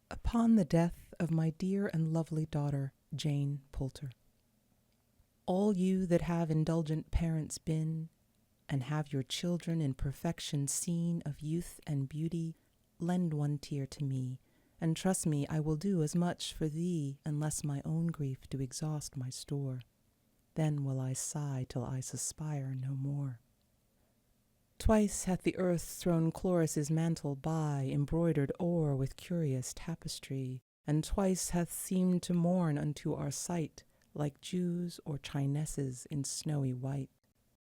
Upon the death of my dear and lovely daughter, Jane Pulter. All you that have indulgent parents been, and have your children in perfection seen of youth and beauty, lend one tear to me, and trust me I will do as much for thee, unless my own grief do exhaust my store. Then will I sigh till I suspire no more. Twice hath the earth thrown Chloris's mantle by, embroidered o'er with curious tapestry, and twice hath seemed to mourn unto our sight, like Jews or Chinesses in snowy white,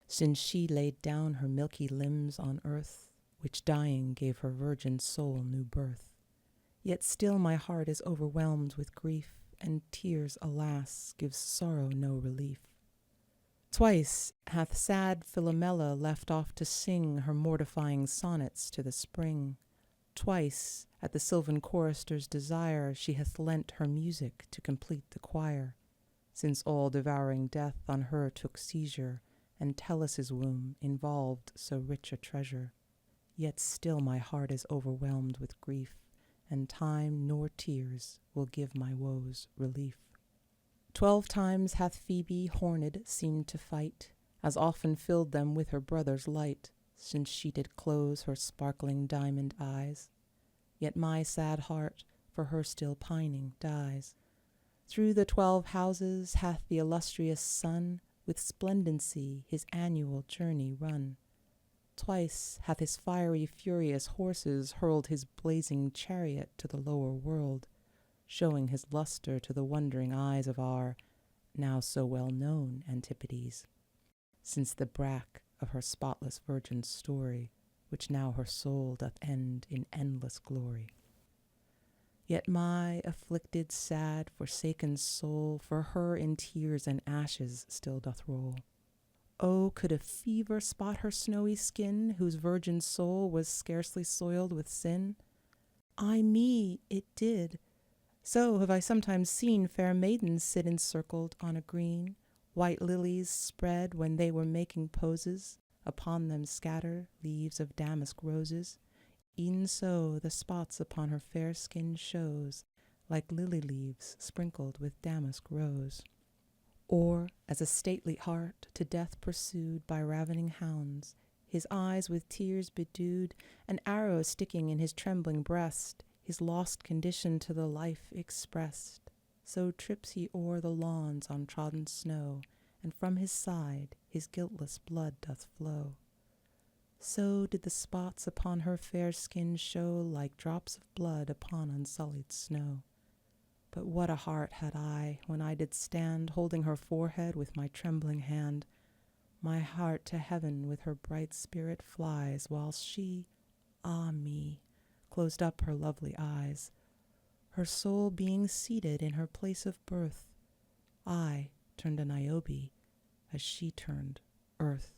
since she laid down her milky limbs on earth, which dying gave her virgin soul new birth. Yet still my heart is overwhelmed with grief, and tears, alas, give sorrow no relief. Twice hath sad Philomela left off to sing her mortifying sonnets to the spring. Twice, at the sylvan chorister's desire, she hath lent her music to complete the choir, since all-devouring death on her took seizure, and Tellus's womb involved so rich a treasure. Yet still my heart is overwhelmed with grief, and time nor tears will give my woes relief. 12 times hath Phoebe horned seemed to fight, as often filled them with her brother's light, since she did close her sparkling diamond eyes. Yet my sad heart, for her still pining, dies. Through the 12 houses hath the illustrious sun with splendency his annual journey run. Twice hath his fiery furious horses hurled his blazing chariot to the lower world, showing his luster to the wondering eyes of our now so well-known Antipodes, since the brack of her spotless virgin's story, which now her soul doth end in endless glory. Yet my afflicted, sad, forsaken soul for her in tears and ashes still doth roll. Oh, could a fever spot her snowy skin, whose virgin soul was scarcely soiled with sin? Ay me, it did. So have I sometimes seen fair maidens sit encircled on a green, white lilies spread when they were making poses, upon them scatter leaves of damask roses. E'en so the spots upon her fair skin shows, like lily leaves sprinkled with damask rose. Or, as a stately hart to death pursued by ravening hounds, his eyes with tears bedewed, an arrow sticking in his trembling breast, his lost condition to the life expressed, so trips he o'er the lawns on trodden snow, and from his side his guiltless blood doth flow. So did the spots upon her fair skin show, like drops of blood upon unsullied snow. But what a heart had I, when I did stand, holding her forehead with my trembling hand. My heart to heaven with her bright spirit flies, whilst she, ah me, closed up her lovely eyes, her soul being seated in her place of birth. I turned a Niobe as she turned earth.